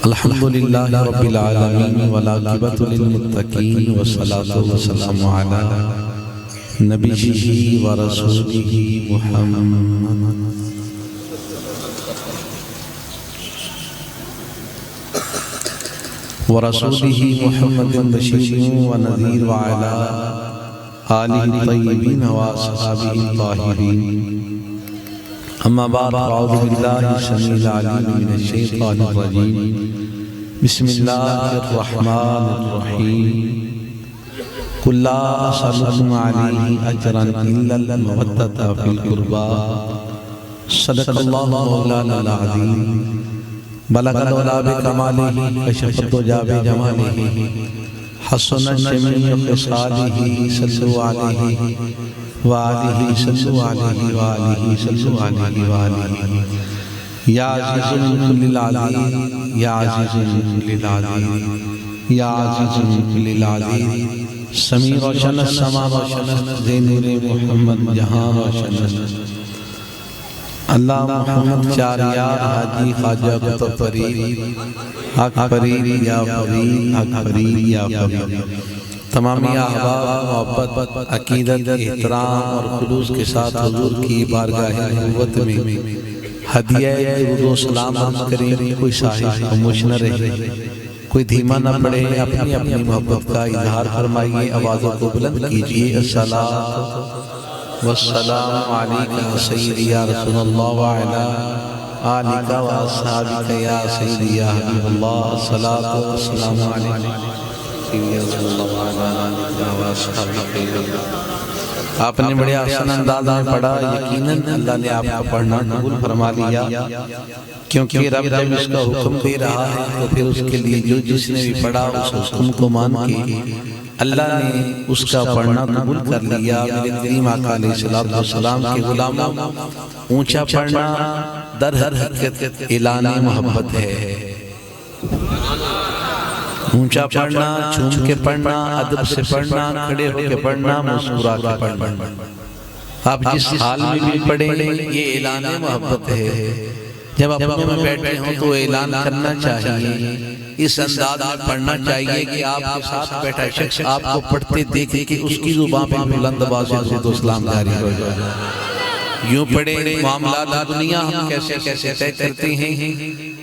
अल्हम्दुलिल्लाह रब्बिल आलमीन वल आक़िबतु लिल मुत्तक़ीन वस्सलातु वस्सलामु अला नबिय्यिही व रसूलिही मुहम्मद व रसूलिही मुहम्मदिन बशीरिन व नज़ीर व अला आलिहि तय्यबीन व अस्हाबिही ताहिरीन। अम्मा बाद अऊज़ु बिल्लाहि समीइल अलीम मिनश शैतानिर रजीम। बिस्मिल्लाहिर रहमानिर रहीम। कुल ला असअलुकुम अलैहि अजरन इल्लल मवद्दता फिल कुर्बा। सदक़ल्लाहु मौलानाल अज़ीम। बलगल उला बिकमालिही कशफ़त दुजा बिजमालिही हसनत जमीउ ख़िसालिही सल्लु अलैहि व आलिहि सल्लु अलैहि व आलिहि सल्लु अलैहि व आलिहि। या अज़ीज़ुन लिल अज़ीज़ या अज़ीज़ुन लिल अज़ीज़ या अज़ीज़ुन लिल अज़ीज़। समी रोशन समा रोशन ज़े-नूरे मुहम्मद जहां रोशन। अल्लाह मुहम्मद चार यार हाजी ख्वाजा कुतुब फरीद हक फरीद या फरीद हक फरीद या फरीद। तमामी अहबाब मोहब्बत अकीदत एहतराम और खुलूस के साथ हुजूर की बारगाह नबुव्वत में हदिया दुरूद व सलाम अर्ज़ करें। कोई साहिब खामोश न रहे, कोई धीमा न पड़े, अपनी अपनी मोहब्बत का इजहार फरमाइए, आवाज़ों को बुलंद कीजिए। अस्सलातु वस्सलामु अलैका सय्यदी या रसूलल्लाह व अला आलिका व अस्हाबिका या सय्यदी या हबीबल्लाह। अस्सलातु वस्सलामु अलैका सय्यदी या रसूलल्लाह व अला आलिका व अस्हाबिका। आपने बड़े आसान अंदाज में पढ़ा, यकीनन अल्लाह ने आपका पढ़ना कबूल फरमा लिया, क्योंकि रब जब इसका हुक्म दे रहा है तो फिर उसके लिए जो जिसने भी पढ़ा उस हुक्म को मान के अल्लाह ने उसका पढ़ना कबूल कर लिया। मेरे करीम आका अलैहिस्सलातु वस्सलाम के गुलामों, ऊंचा पढ़ना दर हकीकत ऐलान मोहब्बत है। ऊंचा पढ़ना, झूम के पढ़ना, अदब से पढ़ना, खड़े होकर पढ़ना, मुस्कुरा के पढ़ना, आप जिस हाल में भी पढ़े ये ऐलान मोहब्बत है। जब अपने में बैठे हो तो ऐलान करना चाहिए, इस अंदाज में पढ़ना चाहिए कि आपके साथ बैठा शख्स आपको पढ़ते देखे कि उसकी जुबान पे बुलंद आवाज़ से तो सलाम जारी हो जाए। यूं पढ़े मामला दुनिया हम कैसे कैसे तय करते हैं,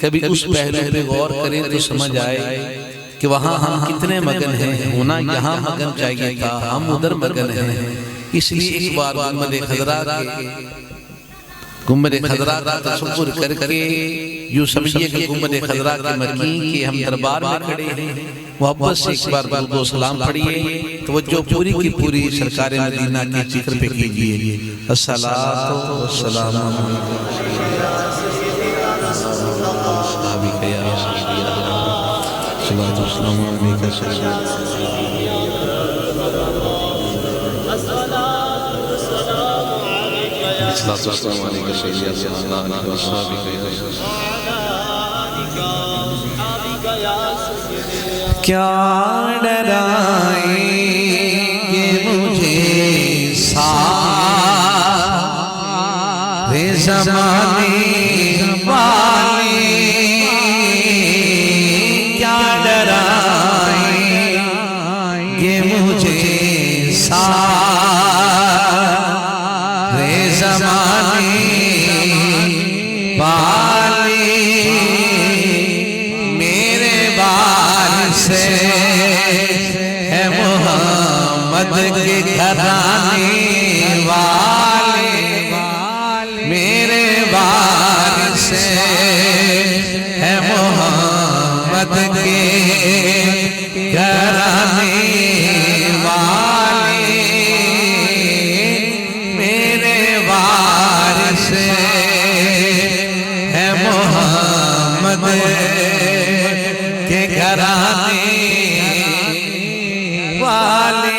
कभी उस पहलू पे गौर करें तो समझ आए कि वहाँ हम कितने मगन हैं। होना यहाँ मगन चाहिए था, हम उधर मगन हैं। इसलिए एक बार गुम्बद खज़रा का तसव्वुर करके यूं समझिए कि गुम्बद खज़रा के मकीन के हम दरबार में खड़े हैं। मोहब्बत से एक बार दुरूद व सलाम पढ़िए, तवज्जो पूरी की पूरी सरकार मदीना के जिक्र पे कीजिए। अस्सलातु वस्सलामु क्या डराएंगे मुझे सारे ज़माने वाले, क्या डराएंगे मुझे सारे ज़माने वाले। मेरे वारिस है मोहम्मद के घराने वाले, मेरे वारिस है मोहम्मद के घराने वाले, मेरे वारिस है मोहम्मद के घराने वाले।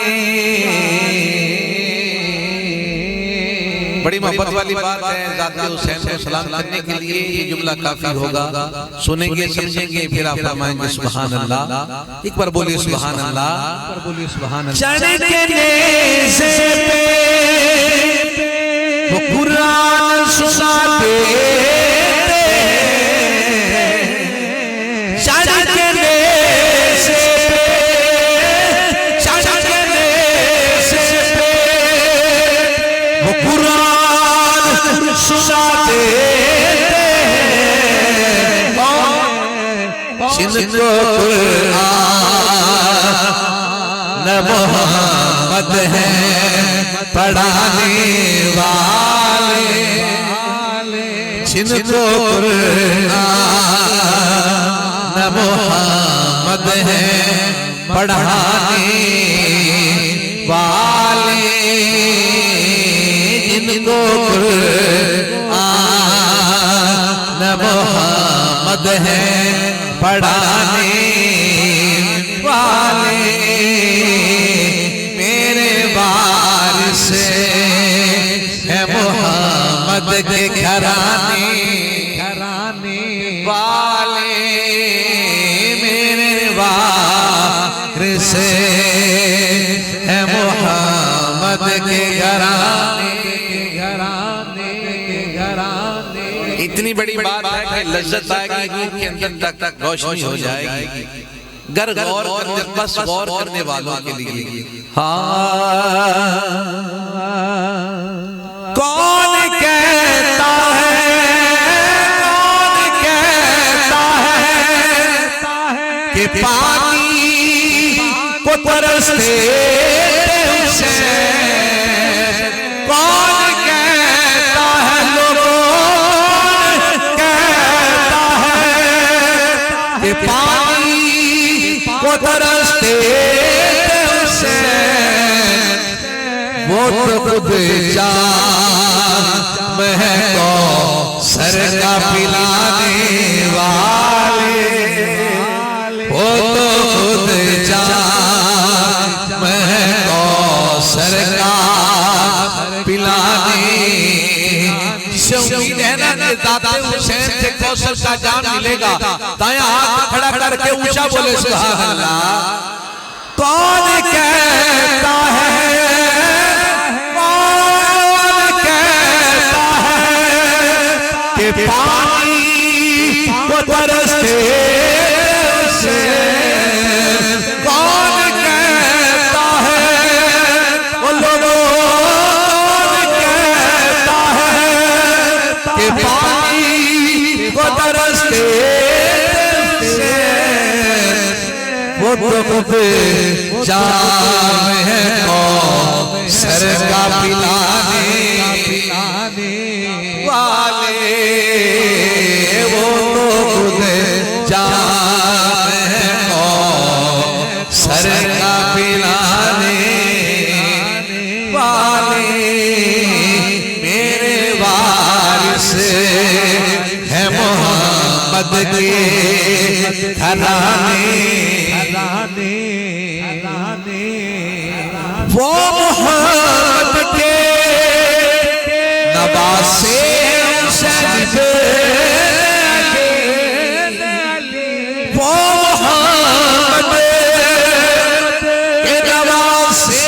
बड़ी मोहब्बत वाली बात है। ज़ाते हुसैन को सलाम करने के लिए ये जुमला काफी होगा। सुनेंगे, समझेंगे, फिर आप फरमाएंगे सुभान अल्लाह। एक बार बोलिए सुभान अल्लाह। चढ़ने से वो कुरान सुनाते जिनको कुरान मोहम्मद है पढ़ाने वाले, जिनको कुरान मोहम्मद है पढ़ाने वाले, जिनको कुरान मोहम्मद है पढ़ाने वाले, मेरे वारिस है मोहम्मद के घराने वाले, मेरे वारिस है मोहम्मद के घराने। इतनी बड़ी बात है कि लज्जत आएगी रूह के अंदर तक रोशनी हो जाएगी गर गौर करने, बस गौर करने वालों के लिए। हाँ कौन कहता है, कौन कहता है कि पानी को तरसते उसे, कौन कहता है, लोगों कहता है कि पानी को तरसते उसे, वो तो खुद जाम है को सर का पिलाने वाले, वो तो खुद जाम है को सर का पिलाने, जिसे उम्मीद है ना कि दाते हुसैन से कौसर का जाम मिलेगा, दायां हाथ खड़ा करके ऊंचा बोले सुभान अल्लाह। कौन कहता है, कौन कहता है कि पानी को तरसते उसे, कौन कहता है, वो लोगों कहता है कि पानी को तरसते उसे, वो तो खुद जाम है को सर का पिलाने वाले, वो तो खुद जाम है को सर का पिलाने वाले, मेरे वारिस है मोहम्मद के घराने, वो मोहम्मद के नवासे वो मोहम्मद के नवासे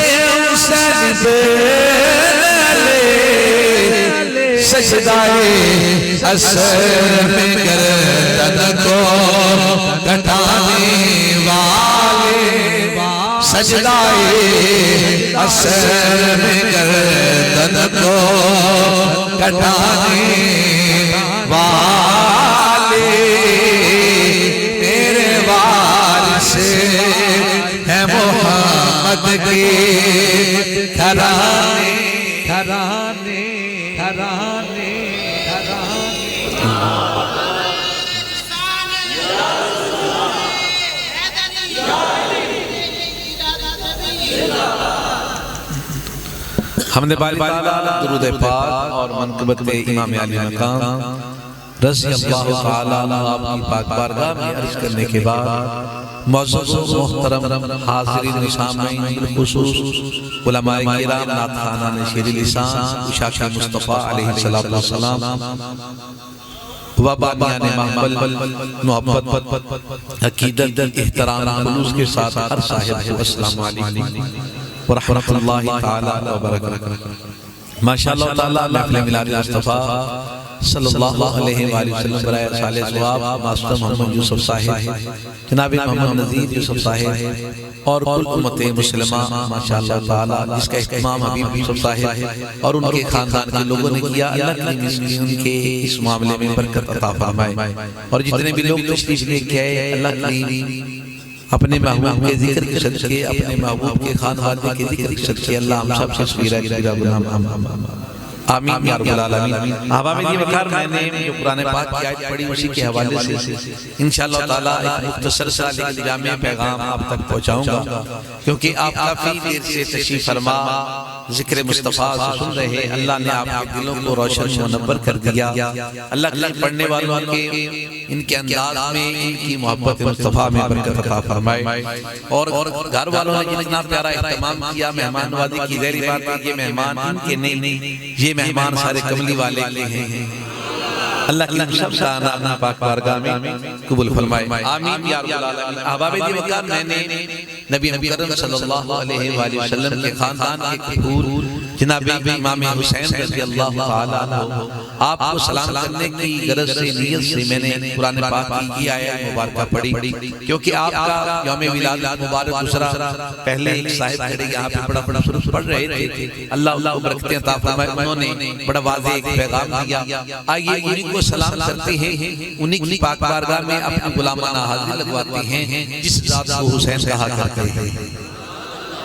सजदाए असर में गर्दन को कटाने वाले, सजदाए असर में गर्दन को कटाने वाले, मेरे वारिस है मोहम्मद के घराने। हमने बारी दुरूद पाक और मनक़बत इमाम आली मकाम रज़ी अल्लाह तआला आपकी पाक बारगाह में अर्ज़ करने के बाद मौजूद मोहतरम हाज़िरीन सामईन बिलख़ुसूस उलमाए किराम नातखाना ने शेर लिसान उशाक़ा मुस्तफ़ा अलैहिस्सलातु वस्सलाम व बानियाने महफल मोहब्बत अक़ीदत एहतराम खुलूस के साथ हर साहिब को अस्सलामु अलैकुम व रहमतुल्लाहि तआला व बरकातहू। माशाअल्लाह ताला महफिल मिलाद मुस्तफा सल्लल्लाहु अलैहि वसल्लम बराए साले सवाब मास्टर मोहम्मद यूसुफ साहिब, जनाब मोहम्मद नज़ीर यूसुफ साहिब और कुल उम्मत मुस्लिमा माशाअल्लाह ताला जिसका इस्तेमाम हबीब यूसुफ साहिब और उनके खानदान के लोगों ने किया। अल्लाह की उनके इस मामले में बरकत अता फरमाए और जितने भी लोग तशरीफ लेके आए अल्लाह की अपने महबूब के जिक्र के सदके, अपने महबूब के खानवादे के जिक्र के सदके अल्लाह हम सब से सगीरा कबीरा गुनाह आमीन या रब्बल आलमीन। अहबाब ये वकार मैंने जो कुरान पाक की आयत पढ़ी उसी के हवाले से इंशाअल्लाह ताला एक मुख्तसर सा लेकिन जामे पैगाम आप तक पहुंचाऊंगा, क्योंकि आप काफी देर से तशरीफ फरमा जिक्र मुस्तफा सुन रहे। अल्लाह ने आपके दिलों को रोशन मुनव्वर कर दिया। अल्लाह के पढ़ने वालों के इनके अंदाज में इनकी मोहब्बत मुस्तफा में बरकत अता फरमाए और घर वालों ने जितना प्यारा इत्तेमाम किया, मेहमान नवाजी की गहरी बात है। ये मेहमान इनके नहीं, ये मेहमान सारे कमली वाले के हैं। अल्लाह की सब शान पाक बारगाह में कबूल फरमाए आमीन या रब्बल आलमीन। अहबाब ये वकार मैंने नबी मुकर्रम सल्लल्लाहु अलैहि वसल्लम के खानदान के कपूर जनाब इमाम हुसैन रज़ियल्लाहु ताला अन्हु आपको सलाम करने की गरज से नियत से मैंने कुरान पाक की आयत मुबारक पढ़ी, क्योंकि आपका यौम मिलाद मुबारक गुज़रा। पहले एक साहिब खड़े यहाँ पे बड़ा पढ़ रहे थे, अल्लाह उनको बरकतें अता फरमाए। उन्होंने बड़ा वाज़ेह एक पैगाम दिया। आइए उन्हीं को सलाम करते हैं, उन्हीं की पाक बारगाह में अपनी गुलामाना हाज़िरी लगवाते हैं जिस ज़ात को हुसैन कहा करते हैं।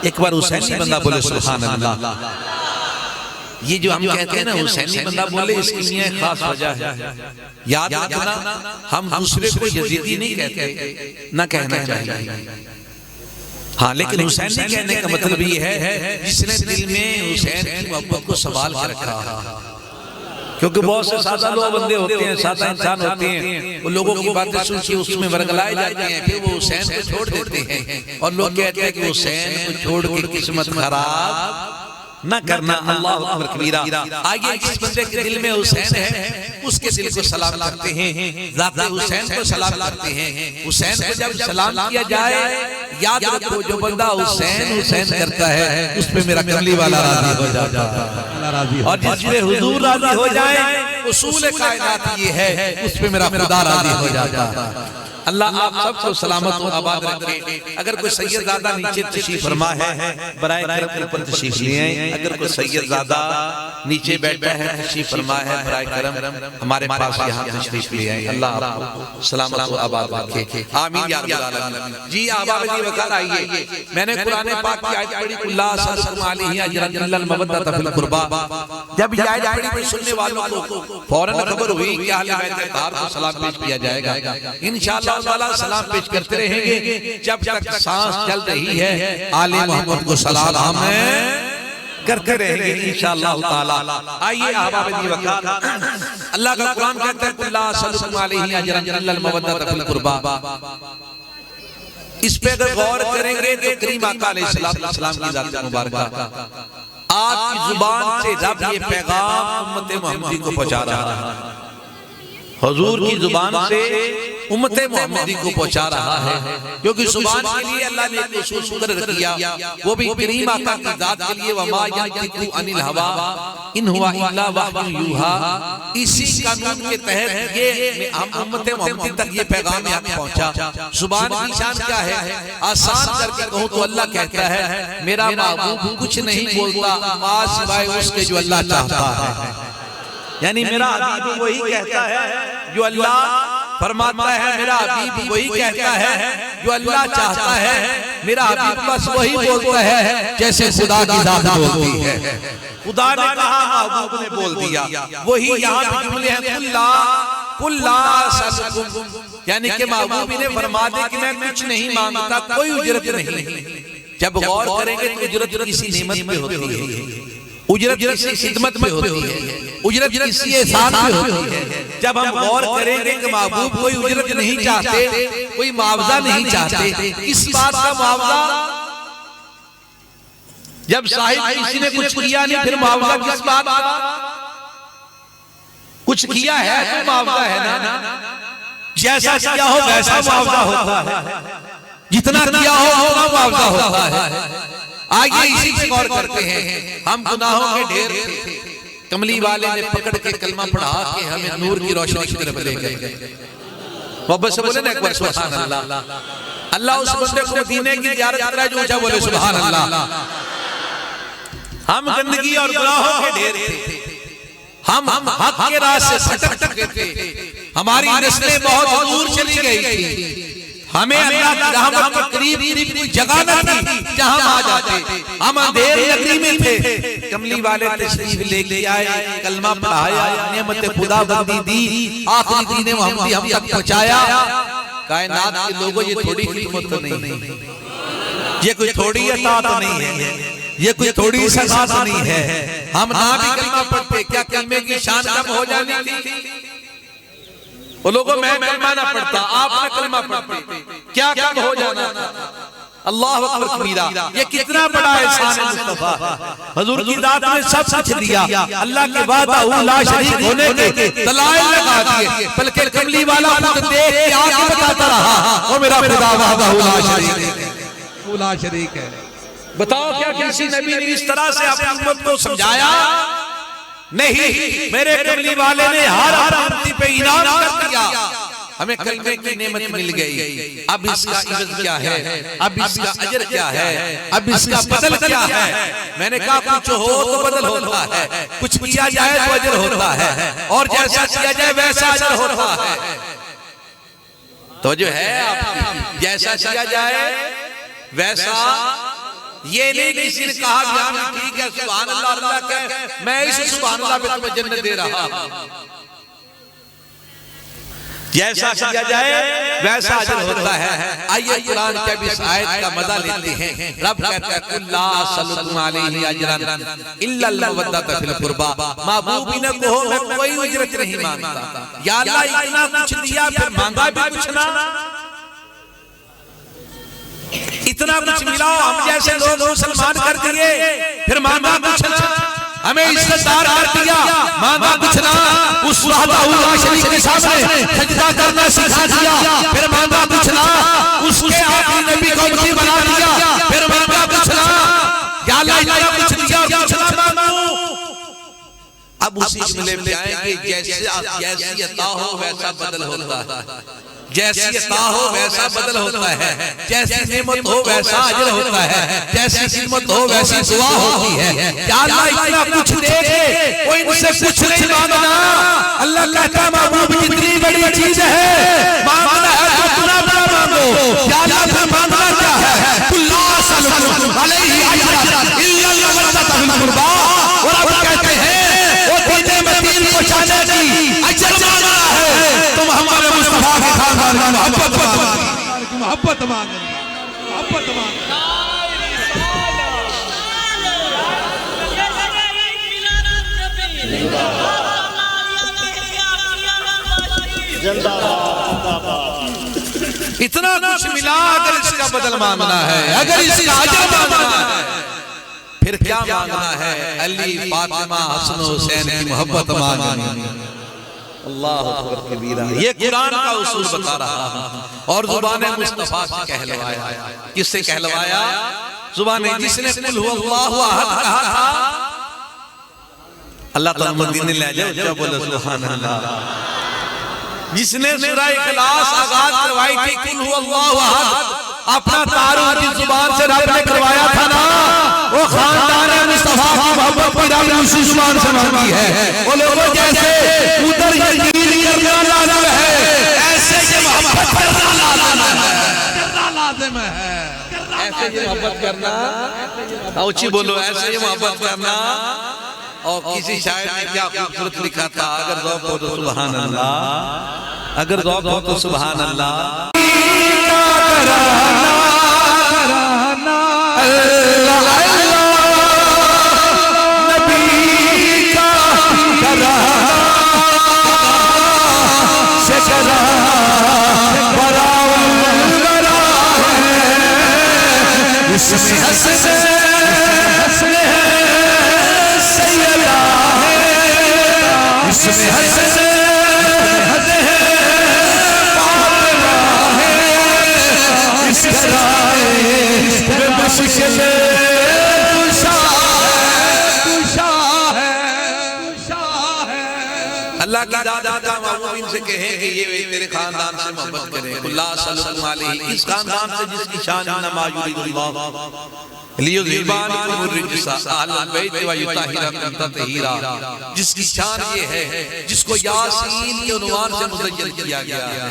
एक बार हुसैनी बंदा बोले सुभान अल्लाह। ये जो हम कहते हैं ना हुसैनी बंदा बोले, इसकी ये खास वजह है। याद रखना, हम दूसरे को यजीदी नहीं कहते, ना कहना चाहिए। हाँ, लेकिन हुसैनी कहने का मतलब ये है जिसने दिल में हुसैन की मोहब्बत को संभाल कर रखा। क्योंकि बहुत से सादा लोग बंदे होते हैं, सादा इंसान होते हैं, वो लोगों की बातें सुन के उसमें वर्गलाए जाते हैं, फिर वो हुसैन को छोड़ देते हैं और लोग कहते हैं कि हुसैन को छोड़ के किस्मत खराब न करना। अल्लाह अकबर कबीरा। आगे जिस बंदे के दिल में हुसैन है उसके दिल को सलाम करते हैं, ज़ात हुसैन को सलाम करते हैं। हुसैन को जब सलाम किया जाए याद रखो, जो बंदा हुसैन हुसैन करता है उस पे मेरा कमली वाला राजी हो जाता है, और जिसपे हुजूर राजी हो जाए उसूल कायनात ये है उस पे मेरा खुदा राजी हो जाता है। अल्लाह आप सबको सलामत और आबाद रखे। अगर कोई सैयदजादा नीचे तशरीफ फरमा है बराए करम ऊपर तशरीफ लिए हैं। अगर कोई सैयदजादा नीचे बैठा है तशरीफ फरमा है बराए करम हमारे पास यहाँ तशरीफ लिए हैं। अल्लाह आपको सलामत और आबाद रखे आमीन या रब्बल आलमीन। जी अहबाब जी वकार आइए, मैंने कुरान पाक की आयत पढ़ी कुल्ला सल्लल्लाहु अलैहि अजरन अल मवद्दत फिल कुर्बा। जब ये आयत पढ़ी तो सुनने वालों को फौरन खबर हुई कि अहले बैत को सलाम पेश किया जाएगा। इंशाअल्लाह सलाम पेश करते रहेंगे जब तक सांस चल रही है। आले मोहम्मद को सलाम हम करते रहेंगे इंशाअल्लाह ताला। आइए अहबाब जी वकार, अल्लाह का कुरान कहता है कुल्ला सल्लल्लाहु अलैहि अजरन अल मवद्दत फिल कुर्बा। इस पे अगर गौर करेंगे तो करीम आका अलैहिस्सलाम की जात मुबारक आपकी जुबान से रब ये पैगाम उम्मत मोहम्मदी को पहुंचा रहा है। हुजूर की जुबान से उम्मत मोहम्मदी को पहुंचा रहा है, क्योंकि जुबान के लिए अल्लाह ने एक उसूल मुकर्रर किया, वो भी करीम आका की जात के लिए वमा यंतिकु अनिल हवा इन हुआ इल्ला वह्युन यूहा। इसी कानून के तहत ये हम उम्मत मोहम्मदी तक ये पैगाम पहुंचा। जुबान की शान क्या है? आसान करके कहूं तो अल्लाह कहता है मेरा महबूब कुछ नहीं बोलता सिवाय उसके जो अल्लाह चाहता है। यानी मेरा हबीब वही कहता है जो अल्लाह फरमाता है, मेरा हबीब वही कहता है जो अल्लाह चाहता है। मेरा हबीब बस वही बोलता है जैसे खुदा की जात बोलती है। खुदा ने कहा महबूब ने बोल दिया, वही यहाँ पे जुमले हैं कुल्ला सल्लकुम, यानी कि महबूब ने फरमा दे कि मैं कुछ नहीं मांगता, कोई उजरत नहीं। जब गौर करेंगे तो उजरत किसी नेमत पे होती है, उजरत किसी खिदमत में होती है, उजरत किसी एहसान में होती है। जब हम गौर करेंगे कि महबूब कोई उजरत नहीं चाहते, कोई मुआवजा नहीं चाहते, किस बात का मुआवजा? जब साहिब किसी ने कुछ किया नहीं फिर मुआवजा किस बात का? कुछ किया है तो मुआवजा है ना, जैसा किया हो वैसा मुआवजा होता है, जितना किया हो उतना मुआवजा होता है। आगे इसी पे गौर करते हैं। हम गुनाहों के ढेर थे, कमली वाले ने पकड़ के कलमा पढ़ा के हमें नूर की रोशनी की तरफ ले गए। मोहब्बत से बोले ना एक बार सुभान अल्लाह। अल्लाह उस बंदे को मदीने की ज़ियारत कराए जो ऊंचा बोले सुभान अल्लाह। हम गंदगी और गुनाहों के ढेर थे, हम हक के रास्ते से भटक गए थे, हमारी नस्लें बहुत दूर चली गई थी, हमें अल्लाह की रहमत के करीब कोई जगह न थी जहां आ जाते, हम अंधेर नगरी में थे। कमली वाले तशरीफ लेके आए, कलमा पढ़ाया, नेमत खुदा बंदी दी, आखिरी दीन मोहम्मदी हम तक पहुंचाया। कायनात के लोगों ये थोड़ी खिदमत तो नहीं है, ये कोई थोड़ी अता तो नहीं है, ये कोई थोड़ी सजा तो नहीं है। हम ना भी कलमा पढ़ते, क्या कलमे की शान कम हो जानी थी? वो लोगों मैं कलमा ना पढ़ता, आप कलमा पढ़ते, क्या कम हो जाना था? अल्लाह अकबर कबीरा। ये कितना बड़ा एहसान है मुस्तफा। हुजूर की दात ने सब कुछ दिया, अल्लाह के बाद ला शरीक होने के दलाइल लगा दिए, बल्कि कमली वाला खुद देख के आके बताता रहा, ओ मेरा खुदा ला शरीक है। बताओ क्या किसी नबी ने इस तरह से अपनी उम्मत को समझाया? नहीं, मेरे कमली वाले ने हर उम्मती पे इनाम कर दिया, हमें कलमे की नेमत मिल गई। अब इसका इज्जत क्या है, अब इसका अजर क्या है, अब इसका बदल क्या है? मैंने कहा कुछ हो तो बदल होता है, कुछ किया जाए तो अजर होता है, और जैसा किया जाए वैसा अजर होता है। तो जो है आपकी जैसा किया जाए वैसा, ये नहीं किसी ने कहा कि हाँ ठीक है सुभान अल्लाह अल्लाह कह, मैं इस सुभान अल्लाह पे तुम्हें जन्नत दे रहा हूं। जैसा किया जाए वैसा अजर होता है। आइए कुरान के इस आयत का मजा लेते हैं। रब कहता है कुल्ला सल्लल्लाहु अलैहि अजरन इल्ला अलमवद्दत फिल कुर्बा, महबूब ने कहो मैं कोई उजरत नहीं मांगता। या अल्लाह इतना कुछ दिया फिर मांगा भी कुछ ना, इतना कुछ मिला हम जैसे लोग मुसलमान कर दिए, फिर मांगा कुछ ना, हमें इज्जतदार कर दिया, मांगा कुछ ना, उस वहदहुल्लाह शरीक के सामने सजदा करना सिखा दिया, फिर मांगा कुछ ना, उसके आखिरी नबी को उम्मती बना दिया, फिर मांगा कुछ ना। या अल्लाह इतना कुछ दिया और कुछ ना मांगू। अब उसी जुमले में आएंगे जैसी अता हो वैसा बदल होता है, जैसी अता हो वैसा बदल होता है, जैसी नेमत हो वैसा अजर होता है, जैसी खिदमत हो वैसी दुआ होती है। क्या अल्लाह इतना कुछ दे दे, कोई इनसे कुछ नहीं मांगना। अल्लाह कहता महबूब जितनी बड़ी चीज है मांगना है तो उतना बड़ा मांगो। क्या अल्लाह का मांगना क्या है? कुल्ला सल्लल्लाहु अलैहि अजरन इल्ला अलमवद्दत फिल कुर्बा। और अब कहते हैं वो दीन मतीन को चाहने की अजर मांगना है, तुम हमारे मुस्तफा के खानदान की मोहब्बत मांगो, मोहब्बत मांगो, मोहब्बत मांगो। इतना कुछ मिला, अगर इसका बदल मांगना है, अगर इसका अजर मांगना है, फिर क्या मांगना है? अली फातिमा हसन हुसैन की मोहब्बत मांगनी। अल्लाह अकबर कबीरा। ये कुरान का उसूल बता रहा हूं और जुबाने मुस्तफा से कहलवाया। किससे कहलवाया? जुबाने जिसने कुल हुवल्लाहु अहद कहा था, अल्लाह ताला मदीने ले जाओ, क्या बोले सुभान अल्लाह। जिसने सूरह इखलास आगाज करवाई थी कुल हुवल्लाहु अहद, अपना तारुफ की जुबान से रब ने करवाया था ना, वो खानदान मुस्तफा की मोहब्बत की रब ने उसी जुबान से मांगी है। वो लोगों जैसे उधर यकीन करना लाज़िम है, ऐसे ये मोहब्बत करना लाज़िम है। ऐसे ये मोहब्बत करना, ऊंची बोलो, ऐसे ये मोहब्बत करना। और किसी शायर ने क्या खूबसूरत लिखा था, अगर ज़ौक़ हो तो सुभान अल्लाह, अगर ज़ौक़ हो तो सुभान अल्लाह। अल्लाह की ज़ात का मामून से कहे कि ये तेरे खानदान से मोहब्बत करें, कुल्ला सल्लल्लाहु अलैहि, इस खानदान से जिसकी शान नमा युरिदुल्लाह लियुज़हिबानकुम रिज्सा अहलल बैत व युताहिरकुम तत्हीरा, जिसकी शान ये है जिसको यासीन के उन्वान से मुज़य्यन किया गया है।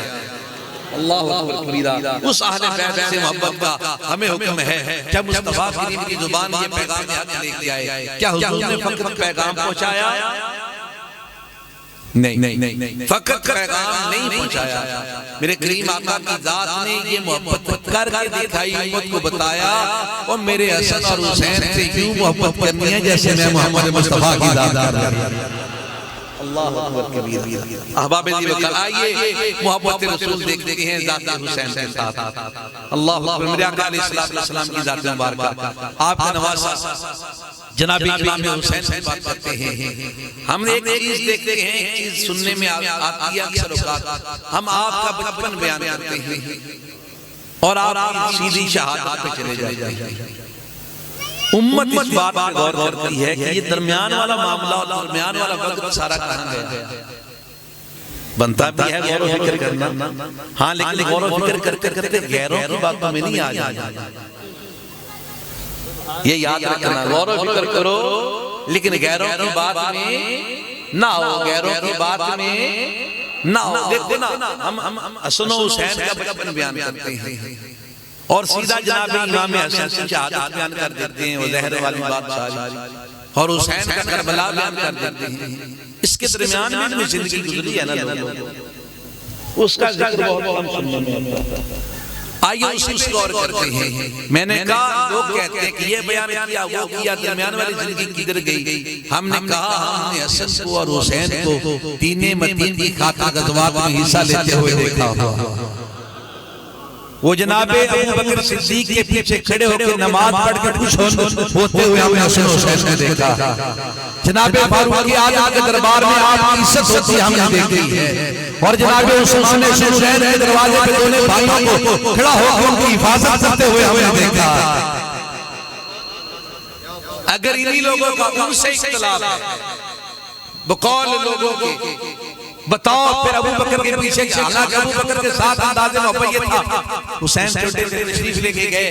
अल्लाहु अकबर कबीरा। उस अहले बैत से मोहब्बत का हमें हुक्म है। जब मुस्तफा करीम की जुबान ये पैगाम हक लेके आए, क्या हुजूर ने फकत पैगाम पहुंचाया? नहीं, फकत पैगाम नहीं पहुंचाया। मेरे करीम आका की जात ने ये मोहब्बत करके दिखाई, उम्मत को बताया और मेरे हसन और हुसैन से यूं मोहब्बत करनी है जैसे मैं मोहम्मद मुस्तफा की जात कर रहा हूं। अल्लाह अकबर कबीर। अहबाब दीवार आइए मोहब्बत रसूल देखते हैं जात हुसैन के साथ। अल्लाह अकबर। मेरे आका अलैहिस्सलाम की जात मुबारक, आपका नवासा जनाब इमाम हुसैन से बात करते हैं। हमने एक चीज देखते हैं, एक चीज सुनने में आती है अक्सर औकात, हम आपका बचपन बयान करते हैं और आप सीधी शहादत पे चले जाते हैं। उम्मत इस बात पर गौर करती है कि ये दरमियान वाला मामला और दरमियान वाला वक्त सारा कहां गया। बनता भी है गौर और फिक्र करना, हाँ, लेकिन गौर और फिक्र करते करते गैरों की बातों में नहीं आ जाना। ये याद रखना, गौर और फिक्र करो लेकिन गैरों की बात में ना हो, गैरों की बात में ना हो। देखो ना, हम हसन हुसैन का बचपन बयान करते हैं और सीधा जनाब इमाम हसन की शहादत बयान कर देते हैं, वो ज़हर वाली बात सारी, और हुसैन का करबला बयान कर देते हैं। इसके दरमियान में जो जिंदगी गुजरी है ना लोगों, उसका जिक्र बहुत कम सुनने में आता है। आइए उसी पर गौर करते हैं। मैंने कहा लोग कहते हैं कि ये बयान किया, वो किया, दरमियान वाली जिंदगी किधर गई? हमने कहा हमने हसन को और हुसैन को तीने मतीन की खातिर गज़वात में हिस्सा लेते हुए देखा। वो जनाबे अबू बकर सिद्दीक के पीछे खड़े होकर नमाज पढ़ के खुश होते हुए हमने हसन हुसैन को देखा। जनाबे फारूक की आदत के दरबार में आपकी इज्जत होती हमने देखी है। और जनाबे उस्मान हुसैन के दरवाजे पे दोनों भाइयों को खड़ा होकर उनकी हिफाजत करते हुए हमने देखा। अगर इन्हीं लोगों का उनसे इख्तिलाफ है, बकौल लोगों के, बताओ फिर अबू बकर के पीछे, हालांकि अबू बकर के साथ अंदाज़े मोहब्बत ये था, हुसैन छोटे से तशरीफ लेके गए,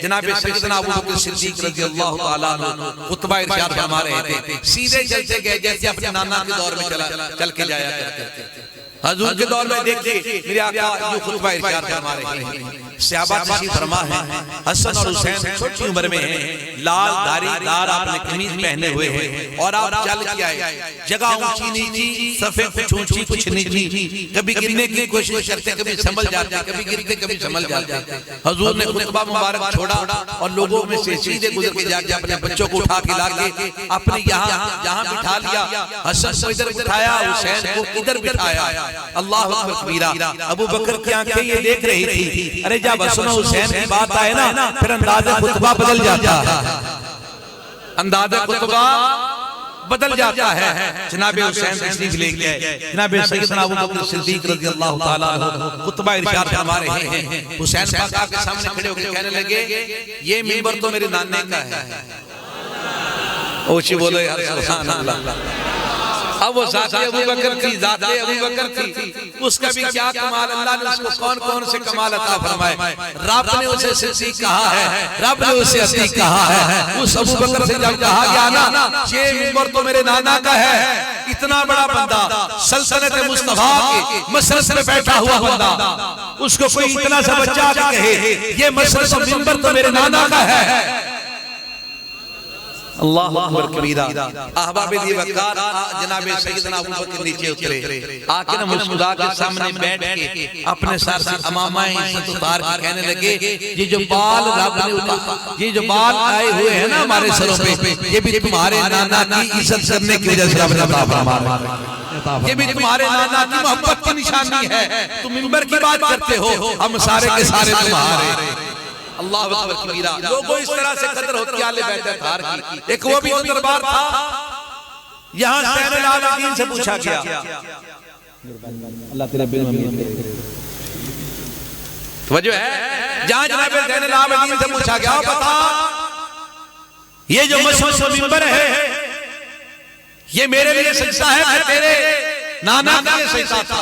जनाब सैयदना अबू बकर सिद्दीक रज़ियल्लाहु ताला अन्हु खुतबा इरशाद फरमा रहे थे, सीधे चलते गए जैसे अपने नाना के दौर में चल के जाया करते थे। हुजूर के दौर में देखिए मेरे आका जो खुतबा इरशाद फरमा रहे हैं, सहाबा तशरीफ फरमा है, हसन और हुसैन छोटी उम्र में हैं, लाल धारीदार आपने कमीज पहने हुए हैं और आप चल के आए, जगह ऊंची नीची, सफे कुछ ऊंची कुछ नीची, कभी गिरने की कोशिश करते, कभी संभल जाते, कभी गिरते कभी संभल जाते। हुजूर ने खुतबा मुबारक छोड़ा और लोगों में से सीधे गुजर के जाके अपने बच्चों को उठा के लाके अपने यहाँ बिठा लिया। हसन को इधर बिठाया, हुसैन को इधर बिठाया। अल्लाह अकबर कबीरा। अबू बकर की आंखें ये देख रही थी, अरे जब हसन हुसैन की बात आए ना फिर अंदाज़ा खुतबा बदल जाता है, अंदाज़ा खुतबा बदल जाता है। जनाब हुसैन तशरीफ ले गए, जनाब सैयदना अबू बकर सिद्दीक रज़ियल्लाहु ताला अन्हु खुतबा इरशाद फरमा रहे हैं। हुसैन पाक के सामने खड़े होकर कहने लगे, ये मिंबर तो मेरे नाने का है। ओशी बोलो यार सुभान अल्लाह। अब वो ज़ाते अबू बकर की, ज़ाते अबू बकर की, उसका भी क्या कमाल, अल्लाह ने उसको कौन कौन से कमाल अता फरमाए। रब ने उसे सिद्दीक कहा है, रब ने उसे अतीक कहा है। उस अबू बकर से जब कहा गया ना ये मिंबर तो मेरे नाना का है, इतना बड़ा बंदा, सल्तनत मुस्तफा के मसरत में बैठा हुआ बंदा, उसको कोई इतना सा बच्चा कहे ये मसरत मिंबर तो मेरे नाना का है। अल्लाह अकबर कबीरा। अहबाब दीवार जनाब सैयदना अबू बकर नीचे उतरे, आके ना मुस्कुरा के सामने बैठ के अपने सर से अमामा इज्जत उतार के कहने लगे, ये जो बाल रब ने उतारा, ये जो बाल आए हुए हैं ना हमारे सरों पे, ये भी तुम्हारे नाना की इज्जत करने की वजह से रब ने अता फरमाया, ये भी तुम्हारे नाना की मोहब्बत की निशानी है। तुम मिंबर की बात करते हो, हम सारे के सारे तुम्हारे। अल्लाह अकबर कबीरा। लोगों इस तरह से कदर होती आले बैठे थार की। एक वो भी तो दरबार था, यहाँ ज़ैनुल आबिदीन से पूछा गया, अल्लाह तेरा बिल में वजह है, जहाँ जनाब ज़ैनुल आबिदीन से पूछा गया, बता ये जो मशहूर मिंबर है ये मेरे लिए सजदा है, मैं तेरे नाना के लिए सजदा था।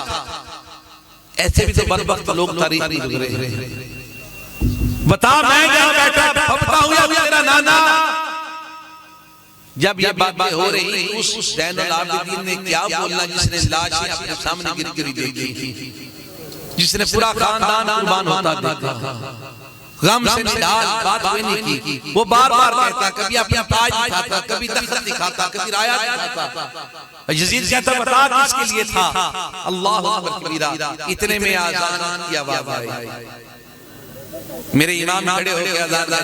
ऐसे भी तो बदबख्त लोग तारीख में गुजरे हैं। बता मैं जहां बैठा फपता हूं या तेरा नाना। जब ये बातें हो रही उस ज़ैनुल आबिदीन ने क्या बोलना जिसने लाशें अपने सामने गिरी देखी, जिसने पूरा खानदान कुर्बान होता देखा, गम से निढाल बात कोई नहीं की। वो बार बार कहता, कभी अपना ताज दिखाता, कभी तख्त दिखाता, कभी राया दिखाता। यजीद कहता बता किसके लिए था। अल्लाहु अकबर कबीरा। इतने में आज़ान की आवाज आई। मेरे इमाम खड़े होकर अज़ान का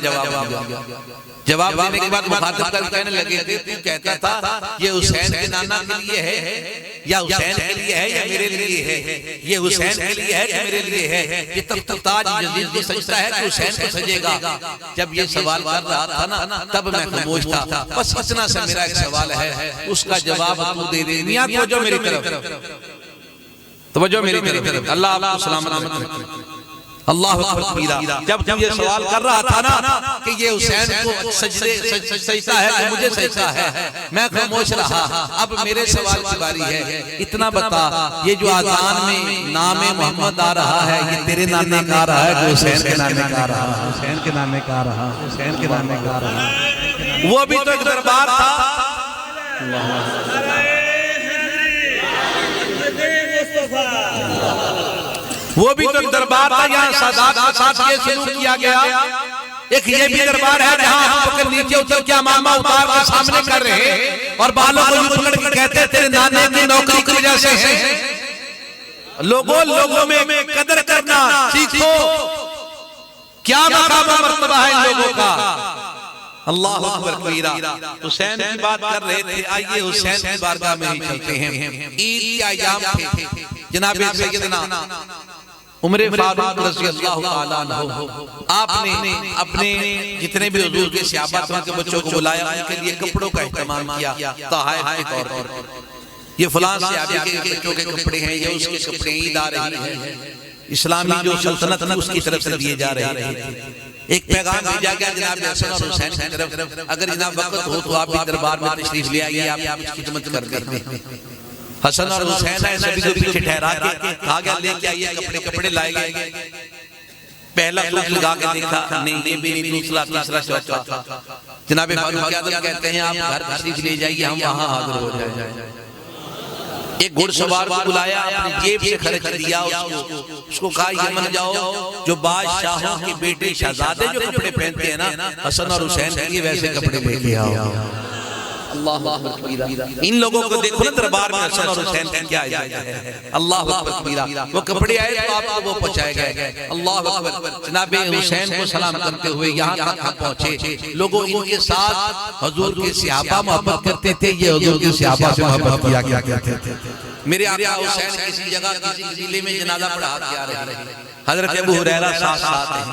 जवाब देने के बाद मुखातिब कर कहने लगे थे, तू कहता था ये हुसैन के नाना के लिए है या हुसैन के लिए है या मेरे लिए है, ये हुसैन के लिए है या मेरे लिए है, ये तख्त ताज यजीद को सजता है कि हुसैन को सजेगा। जब ये सवाल कर रहा था ना तब मैं खामोश था। बस इतना सा मेरा एक सवाल है, उसका जवाब तू दे दे। मियां तवज्जो मेरी तरफ, तवज्जो मेरी तरफ। अल्लाह आपको सलामत रखे। अल्लाह अकबर कबीरा। जब तू ये सवाल कर रहा था ना कि ये हुसैन को सजता है कि मुझे सजता है, मैं खामोश रहा। अब मेरे सवाल की बारी है। इतना बता, ये जो आज़ान में नाम मोहम्मद आ रहा है, ये तेरे नाने का आ रहा है कि हुसैन के नाने का आ रहा है? हुसैन के नामे का रहा, हुसैन के नामे का रहा। वो भी तो एक दरबार था। वो भी तो दरबार था, यहाँ सादात के साथ ये सलूक किया गया। एक ये भी दरबार है जहाँ हम पकड़ नीचे उतर के मामा उतार के सामने कर रहे हैं और बालों को यूं पकड़ के कहते तेरे नाने की नौकरी की वजह से है। लोगों में कदर करना सीखो। क्या मकाम मर्तबा है इन लोगों का। अल्लाह अकबर कबीरा। हुसैन की बात कर रहे थे, आइए हुसैन की बारगाह में ही चलते हैं। ईद के अय्याम थे। जनाब सैयदना उमर फारूक रज़ी अल्लाह ताला अन्हु, आपने अपने जितने भी हुजूर के सहाबा के बच्चों को बुलाया, उनके लिए कपड़ों का इस्तेमाल किया तोहफे के तौर पर। ये फलां सहाबी के बच्चों के कपड़े हैं, ये उसके कपड़े, ईद आ रही है, इस्लामी जो सल्तनत है उसकी तरफ से दिए जा रहे हैं। एक पैगाम भेजा गया जनाब हसन और हुसैन की तरफ, अगर जनाब वक्त हो तो आप भी दरबार में तशरीफ ले आइए, आप इसकी खिदमत कर देते हैं। हसन और हुसैन सभी को पीछे ठहरा के कहा गया लेके आइए कपड़े। कपड़े लाए गए। पहला सूट लगा के देखा, नहीं ये भी नहीं, दूसरा तीसरा चौथा। जनाब फारूक आज़म कहते हैं आप घर तशरीफ ले जाइए, हम वहां हाजिर हो जाए। एक घुड़सवार को बुलाया, अपनी जेब से खर्च दिया उसको कहा यमन जाओ, जो बादशाहों के बेटे शहजादे जो कपड़े पहनते हैं ना हसन और हुसैन के लिए वैसे कपड़े लेके आओ। अल्लाह अकबर कबीरा। इन लोगों को देखो ना दरबार में हसन और हुसैन का क्या है। अल्लाह अकबर कबीरा। वो कपड़े आए तो आपको वो पहुंचाए गए। अल्लाह अकबर। जनाब हुसैन को सलाम करते हुए यहाँ तक पहुंचे। लोगों इनके साथ हुजूर के सहाबा मोहब्बत करते थे, ये हुजूर के सहाबा से मोहब्बत किया करते थे। मेरे आका हुसैन किसी जगह किसी जिले में जनाजा पढ़ा के आ रहे हैं, हजरत अबू हुरैरा साथ साथ हैं।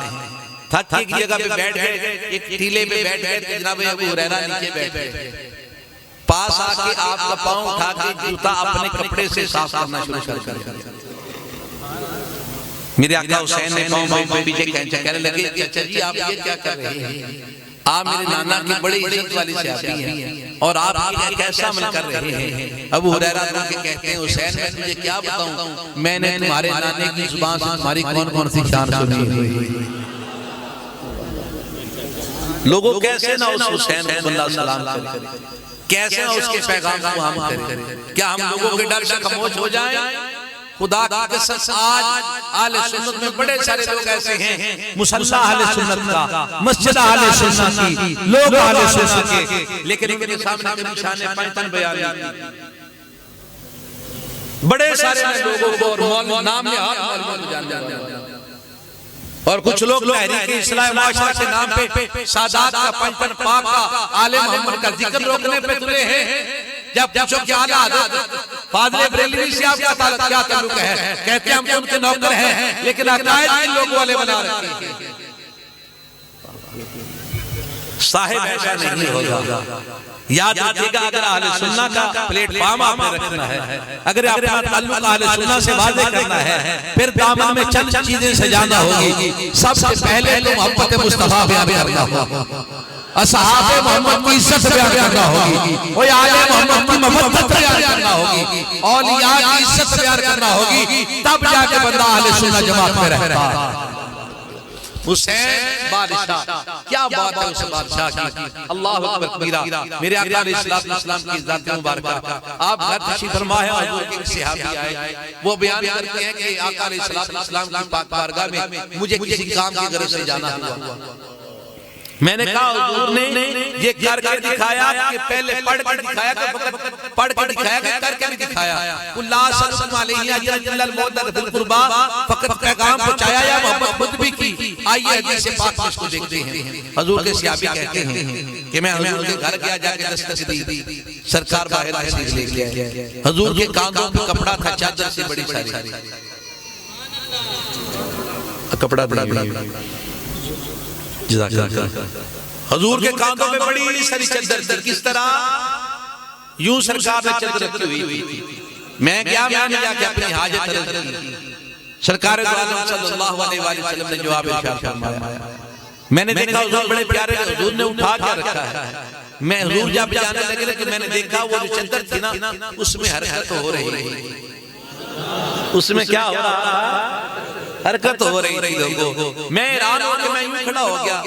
थक एक जगह पे बैठ गए, एक टीले पे बैठ गए, जनाब अबू हुरैरा नीचे बैठ गए। पास आके आपका पांव उठा के जूता अपने कपड़े से साफ करना शुरू कर दिया। मेरे आका हुसैन ने पांव पे पीछे कहने लगे, चाचा जी आप ये क्या कर रहे हैं? आप मेरे नाना की बड़ी इज्जत वाली सहाबी हैं और आप ये कैसा अमल कर रहे हैं? अबू हुरैरा के कहते हैं हुसैन मैं तुझे क्या बताऊं, मैंने तुम्हारे नाने की जुबान से तुम्हारी कौन-कौन सी शान सुनी हुई। लोगों कैसे ना उस हुसैन को सल्लल्लाहु अलैहि वसल्लम करें, कैसे उसके पैगाम को हम करें। क्या हम लोगों के डर से खामोश हो जाएं? खुदा की कसम आज आले सुन्नत में बड़े सारे लोग ऐसे हैं, मुसल्ला आले सुन्नत का, मस्जिद आले सुन्नत की, लोग आले सुन्नत के, लेकिन इनके सामने कभी शान पंचन बयान नहीं। बड़े सारे लोगों को और नाम में हाथ मौलवी जान और कुछ लोग तहरीक इस्लाम माशरा के नाम पे सादात का पंचन पाक का आले मोहम्मद का जिक्र रोकने पे तुले हैं। जब पूछो क्या आदत फादले बरेलवी से आपका क्या ताल्लुक है, कहते हैं हम तो उनके नौकर हैं, लेकिन अकायद इन लोगों वाले बना रखे हैं। साहिब ऐसा नहीं होगा। याद रखिएगा, अगर अहले सुन्ना का प्लेटफॉर्म आपने रखना है, अगर अपना ताल्लुक अहले सुन्ना से वाज़ेह करना है, फिर दामन में चंद चीजें सजाना होगी। सबसे पहले तो मोहब्बत मुस्तफा बयान करना होगा। असहाबे मोहम्मद की इज्जत बयान करना होगी, और आले मोहम्मद की मोहब्बत बयान करना होगी, औलिया की इज्जत बयान करना होगी, तब जाके बंदा अहले सुन्नत जमात में रहता है। हुसैन बादशाह, क्या बात है उस बादशाह की, अल्लाह अकबर कबीरा। मेरे आका अलैहिस्सलाम की ज़ात मुबारक, आप घर तशरीफ फरमा है, हुजूर के सहाबी आए, वो बयान करते हैं कि आका अलैहिस्सलाम की पाक बारगाह में मुझे किसी काम की गरज से जाना हुआ। मैंने कहा हुजूर ने ये करके दिखाया कि पहले पढ़ के दिखाया, पढ़ के दिखाया कि करके भी दिखाया। कुल्ला सल्लल्लाहु अलैहि अजल मौदत बिल कुर्बा, फकत पैगाम पहुंचाया या मोहब्बत खुद भी की। आइए हदीस पाक में इसको देखते हैं। हुजूर के सहाबी कहते हैं कि मैं हुजूर के घर गया, जाके दस्तक दी, सरकार बाहर तशरीफ ले गया। हुजूर के कांधों पे कपड़ा था, चादर से बड़ी सारी कपड़ा बड़ा हुजूर के कांधों पे बड़ी सारी चादर थी। किस तरह? यूं सरकार ने चादर रखी हुई थी। मैं गया, मैंने जाके अपनी हाजत अर्ज की। सरकार दो आलम सल्लल्लाहु अलैहि वसल्लम ने जवाब इरशाद फरमाया। मैंने देखा हुजूर बड़े प्यारे, हुजूर ने उठा के रखा है। मैं हुजूर जब जाने लगे कि मैंने देखा वो जो चादर थी ना, उसमें हरकत हो रही है। उसमें क्या हो रहा? हरकत हो रही थी लोगों। मैं हैरान हो के मैं यूं खड़ा हो गया,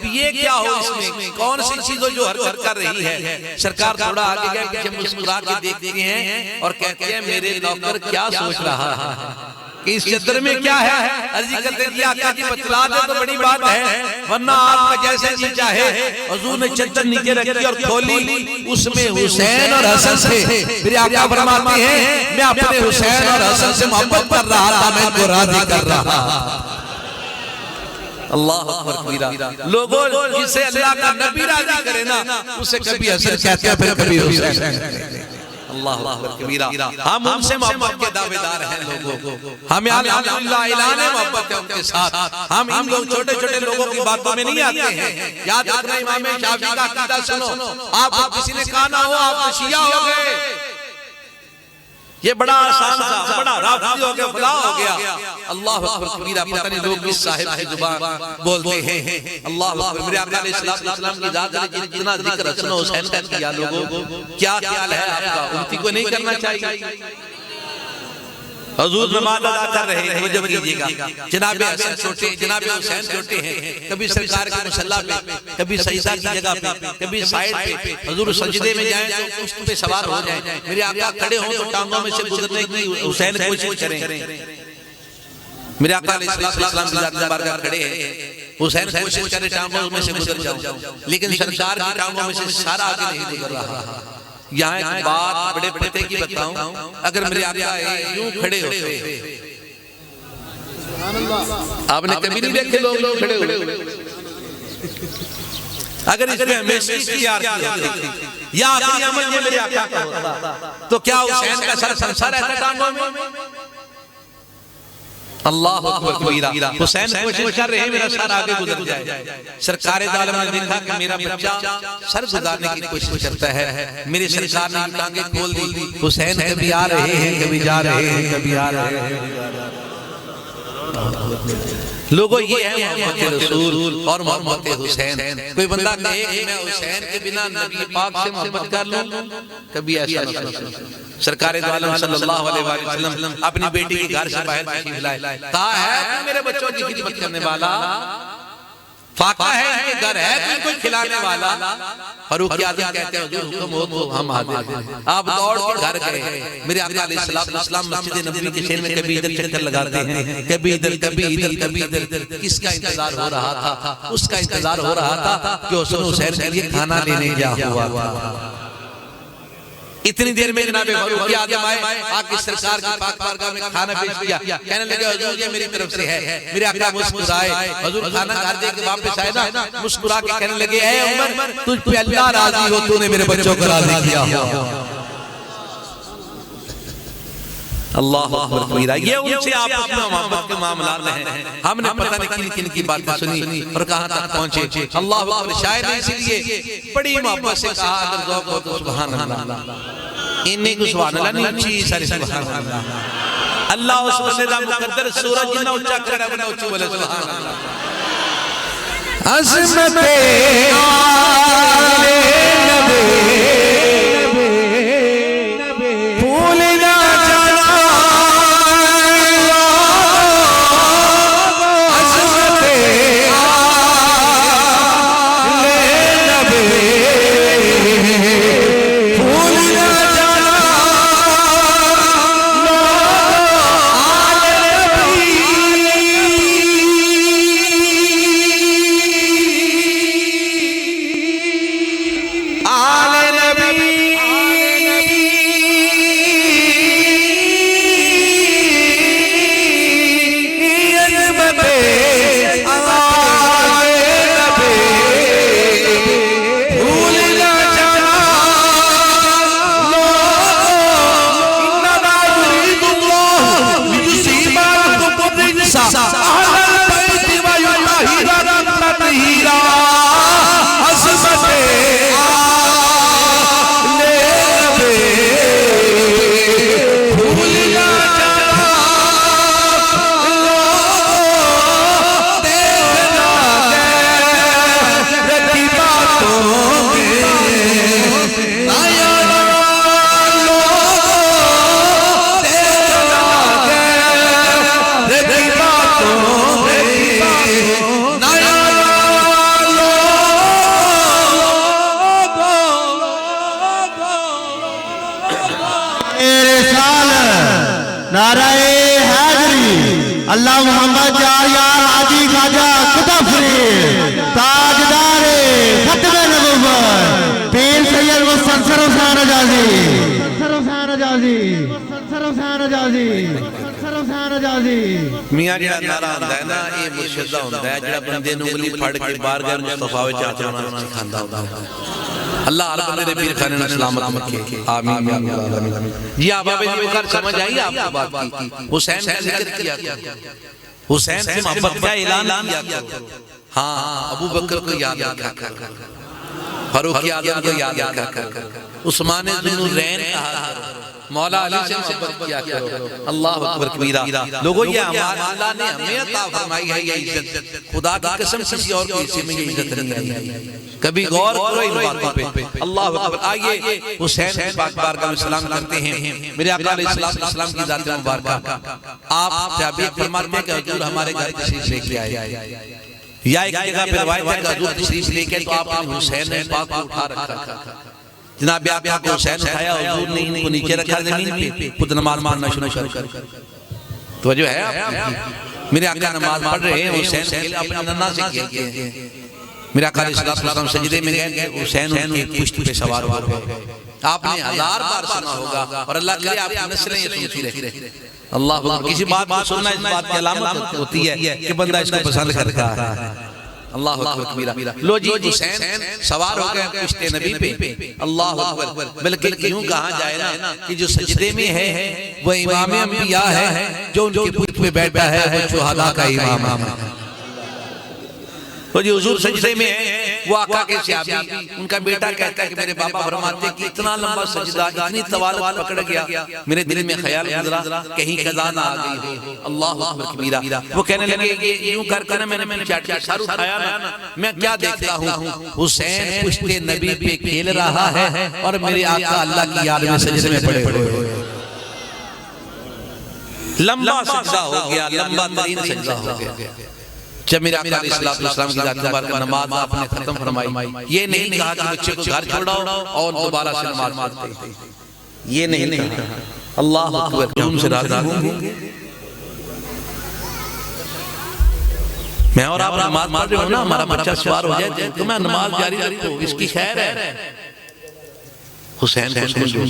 ये क्या हो, इसमें कौन सी चीज जो हरकत कर रही है। सरकार थोड़ा आगे गए, पीछे मुस्कुरा के देखते हैं और कहते हैं मेरे नौकर क्या सोच रहा है कि इस चादर में क्या है। अर्जी करते हैं आका जी बतला दे तो बड़ी बात है, वरना आपका जैसे जी चाहे। हुजूर ने चादर नीचे रखी और खोली, उसमें हुसैन और हसन थे। फिर आका फरमाते हैं मैं अपने हुसैन और हसन से मोहब्बत कर रहा था, मैं इनको राजी कर रहा था। अल्लाह अकबर कबीरा। लोगों जिसे अल्लाह का नबी राजी करे ना, उसे कभी हसन कहते हैं, फिर कभी हुसैन। अल्लाह अकबर कबीरा। हम उनसे मोहब्बत के दावेदार हैं लोगों, हमें अल्हम्दुलिल्लाह ऐलान मोहब्बत है उनके साथ। हम इन लोग छोटे छोटे लोगों की बातों में नहीं आते हैं। याद रखना इमाम शाफी का अकीदा सुनो, आपको किसी ने कहा ना हो आप शिया हो गए, ये बड़ा आसान था, बड़ा राफी हो गया, फला हो गया। अल्लाह अकबर कबीरा। पता नहीं लोग इस साहिब की जुबान बोलते हैं। अल्लाह अकबर। मेरे आका अलैहिस्सलाम की जात ने जितना जिक्र हसन हुसैन का किया, लोगों क्या ख्याल है आपका? उनकी को नहीं करना चाहिए? हुजूर नमाज अदा कर रहे हैं, तवज्जो कीजिएगा। जनाब हसन छोटे, जनाब हुसैन छोटे हैं। कभी सरकार के मुसल्ला पे, कभी सजदा की जगह पे, कभी साइड पे। हुजूर सजदे में जाएं तो उस पे सवार हो जाएं। मेरे आका खड़े हों तो टांगों में से गुजरने की हुसैन कोशिश करें। मेरे आका अलैहिस्सलाम की जात मुबारक खड़े हैं, हुसैन कोशिश करे टांगों में से गुजर जाऊं, लेकिन सरकार की टांगों में से सारा आगे नहीं गुजर रहा। यहाँ एक बात बड़े पते की बताऊं, अगर मेरे आका यूं खड़े होते, आपने कभी नहीं देखे लोग खड़े हुए, अगर इसमें हमेशा की आरती होती या आखिरी अमल ये मेरे आका का होता, तो क्या हुसैन का सर संसार रहता टांगों में? अल्लाह अकबर कबीरा। हुसैन कोशिश कर रहे हैं मेरा सर आगे गुजर जाए। सरकार दो आलम ने देखा कि मेरा बच्चा सर गुजारने की कोशिश करता है, मेरे सरकार ने टांगे खोल दी। हुसैन कभी आ रहे हैं, कभी जा रहे हैं, कभी आ रहे हैं। लोगों ये है मोहब्बत रसूल और मोहब्बत हुसैन। कोई बंदा कहे कि मैं हुसैन के बिना नबी पाक से मोहब्बत कर लूं, कभी ऐसा नहीं हो। सरकार दो आलम सल्लल्लाहु अलैहि वसल्लम अपनी बेटी के घर से बाहर तशरीफ लाए, कहा है मेरे बच्चों की खिदमत करने वाला, फाका है इनके घर है कोई खिलाने वाला। फारूक आज़म कहते हैं हुजूर हुक्म हो तो हम हाजिर हैं। आप दौड़ के घर गए। मेरे आका अलैहिस्सलाम मस्जिद नबवी के शहर में कभी इधर चक्कर लगाते हैं, कभी इधर, कभी इधर, कभी इधर। किसका इंतजार हो रहा था? उसका इंतजार हो रहा था कि हुसैन के लिए खाना लेने गया हुआ था। इतनी देर में जनाब फारूक आज़म आए, आके सरकार की पाक बारगाह में खाना पेश किया। कहने लगे हुजूर ये मेरी तरफ से है। मेरे आका मुस्कुराए, हुजूर खाना घर दे के वापस आए ना, मुस्कुरा के कहने लगे ऐ उमर तुझ पे अल्लाह राजी हो, तूने मेरे बच्चों को राजी किया हो। अल्लाह अकबर कबीरा। ये उनसे आपस में मोहब्बत के मामलात हैं। हमने पता नहीं किन किन की बातें सुनी और कहां तक पहुंचे। अल्लाह अकबर। शायद इसलिए बड़ी मोहब्बत से कहा अगर ज़ौक़ हो तो सुभान अल्लाह, इन्हीं को सुभान अल्लाह नहीं ऊंची सारी सुभान अल्लाह। अल्लाह उस बंदे दा मुकद्दर सूरज जितना ऊंचा करे अपने ऊंची बोले सुभान अल्लाह। अज़मते आले नबी भूल ना जाना अज़मते आले नबी भूल ना जाना नाराए हैदरी अल्लाह मोहम्मद यार हाजी खाजा कुतुबरी ताजदारे खत्मे नबुव्वत पीर सैयद मुसन्सर हुसैन रजाजी मियां जेड़ा नारा हुंदा है ना ये मुर्शिदा हुंदा है जेड़ा बंदे नूं उंगली फड़ के बारगाह मुस्तफा विच आ जाना सिखांदा हुंदा है अल्लाह हर बंदे दे पीर खाने नूं सलामत रखे आमीन या रब्बल आमीन। जी आप बाबे जी बुखार समझ आई आपको बात की हुसैन का जिक्र किया हुसैन से मोहब्बत का ऐलान किया हां अबू बकर को याद रखा कर फारूक आजम को याद रखा कर उस्मान ज़ुन्नुरैन कहा मौला अली से मोहब्बत किया करो अल्लाह अकबर कबीरा। लोगों ये अल्लाह ने हमें अता फरमाई है ये इज्जत खुदा की कसम किसी और के हिस्से में ये इज्जत नहीं आई कभी गौर करो इन बातों पे अल्लाह अकबर। आइए हुसैन पाक बारगाह में सलाम करते हैं मेरे आका अलैहिस्सलाम की जात मुबारक आप ताबीर फरमाते हैं कि हुजूर हमारे घर तशरीफ लेके आए या एक जगह पे रवायत है कि हुजूर तशरीफ लेके तो आपने हुसैन पाक को उठा रखा जनाब आका को हुसैन उठाया हुजूर ने इनको नीचे रखा जमीन पे खुद नमाज पढ़ना शुरू कर तो जो है मेरे आका नमाज पढ़ रहे हैं हुसैन अपने नन्ना से कहते हैं मेरे आका अलैहिस्सलाम सजदे में गए हुसैन उनकी पुश्त पे सवार हो गए आपने 1000 बार सुना होगा और अल्लाह करे आपकी नस्लें ये सुनती रहे अल्लाह किसी बात को सुनना इस बात की अलामत होती है कि बंदा इसको पसंद करता है अल्लाह अकबर कबीरा। लो जी हुसैन सवार हो गए पुश्ते नबी पे अल्लाह अकबर बल्कि यूं कहा जाए ना कि जो सजदे में है वो इमाम अंबिया है जो उनके पुश्त पे बैठा है वो शुहदा का इमाम है। तो जी हुजूर सजदे में है वो आका के सहाबी उनका बेटा कहता है कि मेरे पापा फरमाते कि इतना लंबा सजदा इतनी तवालुत पकड़ गया मेरे दिल में ख्याल गुजरा कहीं कज़ा ना आ गई हो अल्लाह अकबर कबीरा। वो कहने लगे कि यूं कर मैंने चाट के सर उठाया ना मैं क्या देखता हूं हुसैन पुश्ते नबी पे खेल रहा है और मेरे आका अल्लाह की याद में सजदे में पड़े हुए लंबा सजदा हो गया लंबा तरीन सजदा हो गया। जब मेरे आका अलैहिस्सलाम की जात मुबारक नमाज आपने खत्म फरमाई ये नहीं कहा कि बच्चे को घर छोड़ाओ और दोबारा से नमाज पढ़ते ये नहीं कहा अल्लाह अकबर तुम से राजी होंगे मैं और आप नमाज पढ़ रहे हो ना हमारा बच्चा सवार हो जाए तो मैं नमाज जारी रखो इसकी खैर है। हुसैन को समझो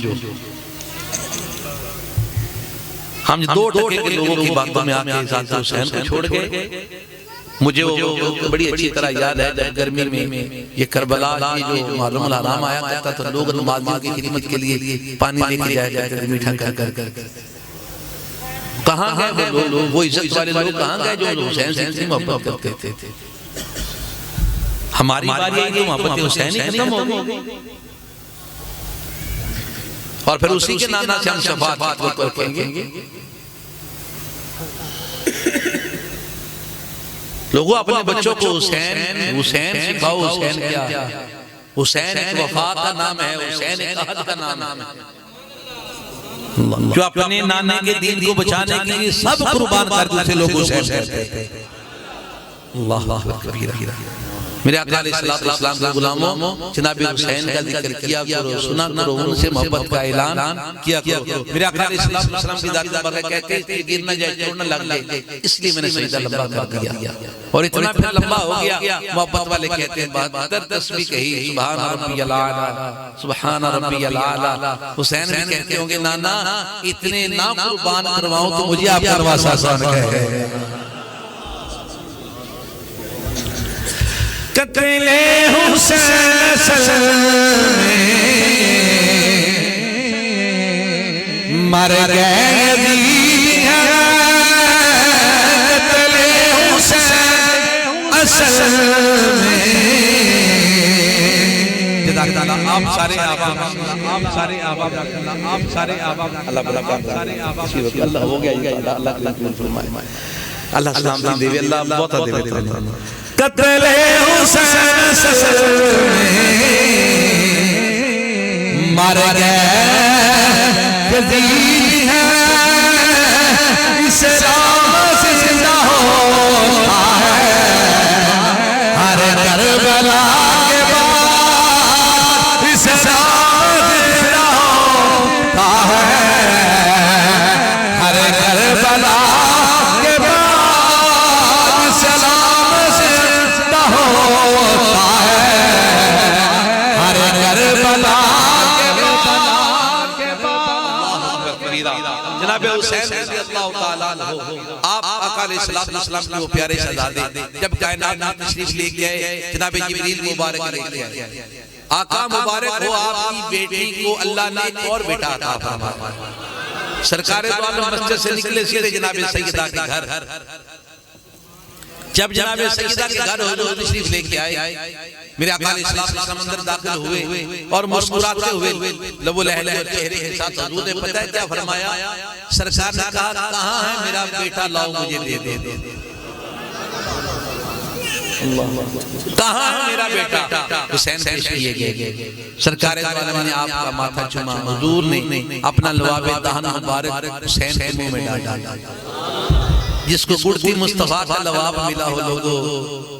हम 2 टके के लोगों की बातों में आके साथ हुसैन को छोड़ गए। मुझे वो बड़ी अच्छी तरह याद है जब गर्मी में ये करबला की जो मुहर्रम अल हराम आया करता तो लोग नमाजियों की खिदमत के लिए पानी लेके जाया जाते थे मीठा कर कहाँ गए वो लोग वो इज्जत वाले लोग कहाँ गए जो हुसैन से मोहब्बत करते थे। हमारी बारी आई तो मोहब्बत हुसैन ही खत्म हो गई और फिर उसी के नाना से हम शफाअत करेंगे। लोगों अपने बच्चों को हुसैन हुसैन सिखाओ। हुसैन क्या? हुसैन एक वफा का नाम है, हुसैन एक अहद का नाम है, जो अपने नाने के दीन को बचाने के लिए सब कुर्बान कर दूसरे लोग हुसैन कहते थे। अल्लाह अकबर। मेरे आका अलैहिस्सलाम के गुलामों, जनाब हुसैन का जिक्र किया करो, सुना करो, उनसे मोहब्बत का ऐलान किया करो। मेरे आका अलैहिस्सलाम की जात मुबारक कहते हैं कि गिर न जाए, चोट न लग जाए, इसलिए मैंने सजदा लंबा कर दिया। और इतना फिर लंबा हो गया, मोहब्बत वाले कहते हैं 72 तस्बीह कही, सुभान रब्बियल आला, सुभान रब्बियल आला। हुसैन भी कहते होंगे नाना इतने ना कुर्बान करवाऊं तो मुझे आप करवा आसान है। कत्ले हुसैन मर गए, कत्ले हुसैन असल में। आप सारे अल्लाह हो गया, अल्लाह सलाम देवे, अल्लाह बहुत देवे। कत्ले हुसैन मर गए, इस राम से जिंदा होता है, हर करबला के बाद इस राम से जिंदा होता है, हर करबला के बाद सलाम से जिंदा होता है, हर करबला जनाब हुसैन रज़ी अल्लाह तआला अन्हु, आप आका अलैहिस्सलाम के प्यारे शहजादे जब कायनात में तशरीफ लेके आए, जनाब जिब्रील मुबारक लेके आए। आका मुबारक हो, आपकी बेटी को अल्लाह ने एक और बेटा अता फरमाया। सरकार दो आलम मस्जिद से निकले सीधे जनाब सैयदा के घर। जब जनाब सैयदा के घर हुजूर तशरीफ लेके आए, मेरे आका अलैहिस्सलाम अंदर दाखिल हुए और मुस्कुराते हुए लबो लहले और चेहरे के साथ हुजूर ने पता है क्या फरमाया? सरकार ने कहा कहां है मेरा बेटा, लाओ मुझे दे दो। कहां है मेरा बेटा? हुसैन पेश किए गए। सरकार दो आलम ने आपका माथा चूमा, हुजूर ने अपना लवाबे दहन मुबारक हुसैन के मुंह में डाला। जिसको गुड़ती मुस्तफा का लवाब मिला हो लोगों,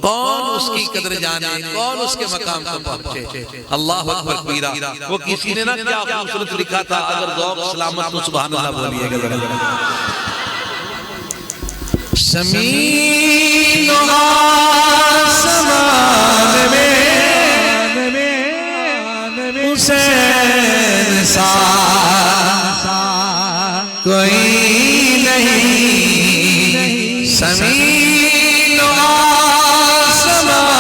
कौन उसकी कदर जाने, कौन उसके मकाम को पहुंचे। अल्लाह अकबर कबीरा। वो किसी ने ना क्या खूबसूरत लिखा था, अगर ज़ौक़ सलामत तो सुभान अल्लाह बोलिएगा। ज़मीन आसमान में हुसैन सा कोई नहीं, ज़मीन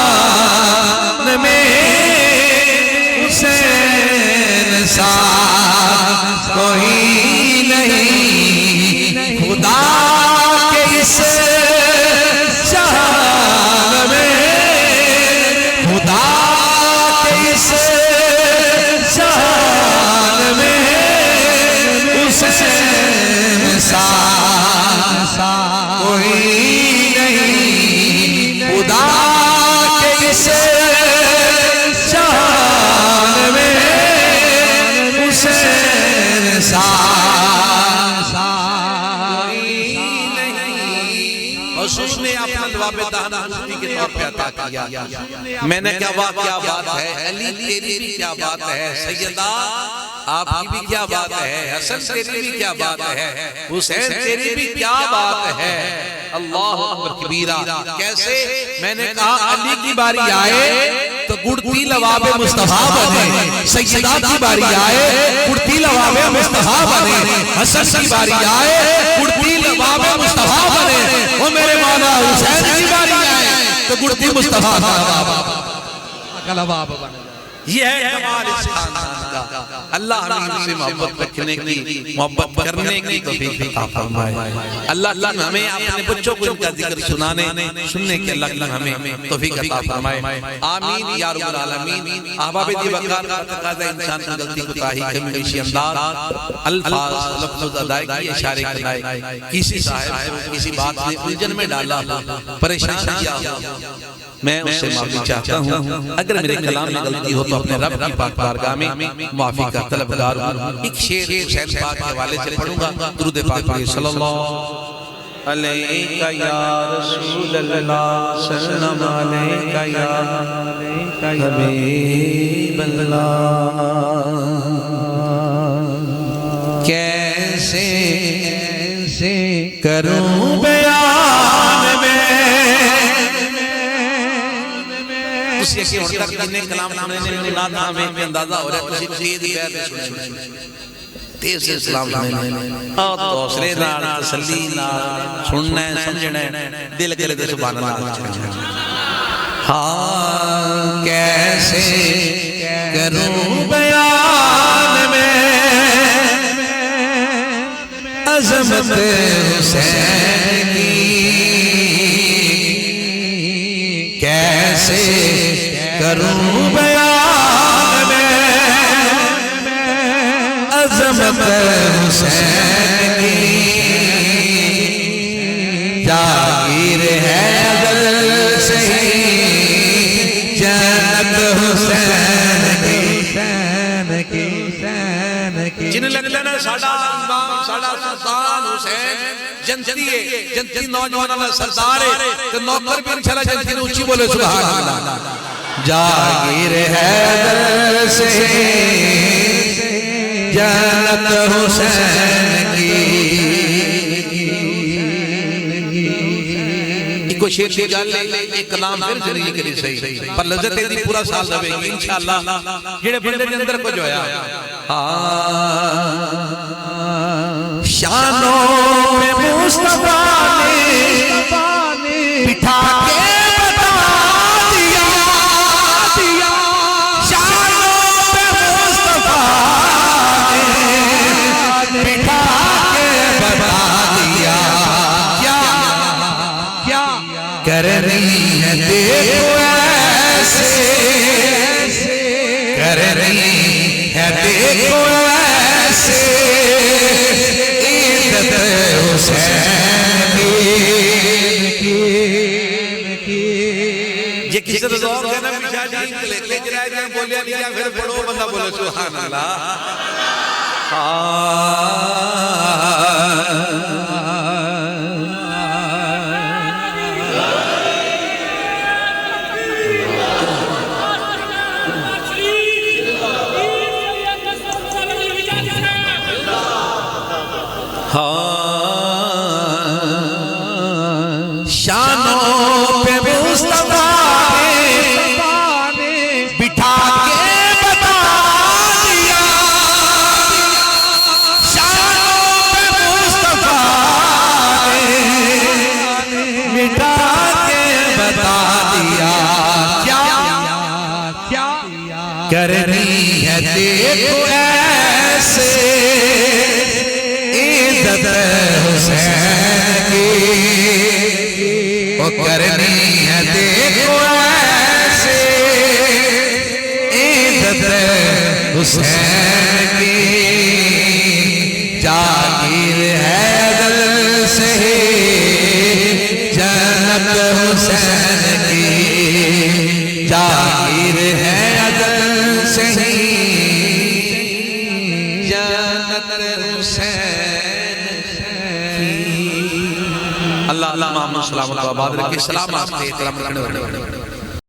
आसमान में हुसैन सा कोई नहीं, खुदा के इस जहान में, खुदा के इस जहान में हुसैन सा कोई नहीं, खुदा के इस जहान में हुसैन सा कोई नहीं। और उसने अपना लवाबे दहन मुफ्ती के तौर पे अता किया। मैंने क्या बात है, अली तेरी भी क्या बात है, सैयदा आपकी भी क्या बात है, हसन तेरी भी क्या बात है, हुसैन तेरी भी क्या बात है। अल्लाह अकबर कबीरा। कैसे? मैंने कहा अली की बारी आए तो गुड़ती लवाबे मुस्तफा बने, सैयदा की बारी आए गुड़ती लवाबे मुस्तफा बने, हसन की बारी आए गुड़ती लवाबे मुस्तफा बने, वो मेरे मौला हुसैन की बारी आए तो गुड़ती मुस्तफा का लवाब बने। ये है कमाल इस खानदान का। अल्लाह हमें इनसे मोहब्बत रखने की, मोहब्बत करने की तौफीक अता फरमाए। अल्लाह हमें अपने बच्चों को इनका जिक्र सुनाने सुनने की अल्लाह हमें तौफीक अता फरमाए। आमीन या रब्बल आलमीन। अहबाब वकार का तकाज़ा इंसान की गलती कोताही कमी बेशी अंदाज अल्फाज लफ्ज़ अदायगी इशारे कराए किसी साहिब को किसी बात ने उलझन में डाला, परेशान किया, मैं उससे माफी चाहता हूँ। अगर मेरे कलाम में गलती हो तो अपने रब की पाक बारगाह में माफी का तलबगार हूँ। एक शेर हुसैन पाक के हवाले से पढ़ूंगा। दुरूद पाक सल्लल्लाहु अलैका या रसूल अल्लाह, सल्लम अलैका या हबीब अल्लाह। कैसे करूं बयान में उसी के और तक कितने कलाम सुनने में ना था हमें अंदाजा हो रहा है। किसी तेज बैर में सुने तेज से सलाम सुनने और दूसरे नाल तसल्ली नाल सुनना है समझना है, दिल करे तो सुभान अल्लाह। हाँ कैसे करूं बयान में अज़मत हुसैन की, कैसे करूं बयान में अज़मत हुसैन की। जागीर है अज़ल से ही जन्नत हुसैन की। जिन लगता ना साडा इमाम साडा सुल्तान हुसैन जनती है, जनती नौजवानों का सरदार है, तो नौकर भी इंशाल्लाह जनती ने ऊंची बोले सुभान अल्लाह। जागीर है दर से जन्नत हुसैन की। इको शेर की गल एक कलाम फिर जरिए करी सही, पर लज़्ज़त दी पूरा साल रहेगी इंशाल्लाह। जेड़े बंदे के अंदर कुछ होया शानों पे मुस्तफा ने बिठा के बता दिया, शानों पे मुस्तफा ने बिठा के बता दिया। क्या करनी है देखो ऐसे, करनी है देखो ऐसे इज़्ज़त हुसैन की। ये किसी तो ज़ौक़ है ना पिछा जी ले जरा के बोलिया नहीं फिर बड़ो बंदा बोले सुभान अल्लाह। शानों पे मुस्तफा ने बिठा के बता दिया, शानों पे मुस्तफा ने बिठा के बता दिया। क्या करनी है देखो ऐसे इज़्ज़त हुसैन की। करनी है देखो ऐसे इज़्ज़त हुसैन की। जागीर है दिल से जन्नत हुसैन की। जागीर है दिल से जन्नत हुसैन की। अल्लाह अल्लाह मोहम्मद सल्लल्लाहु अलैहि वसल्लम के सलाम आपके इकराम करने वाले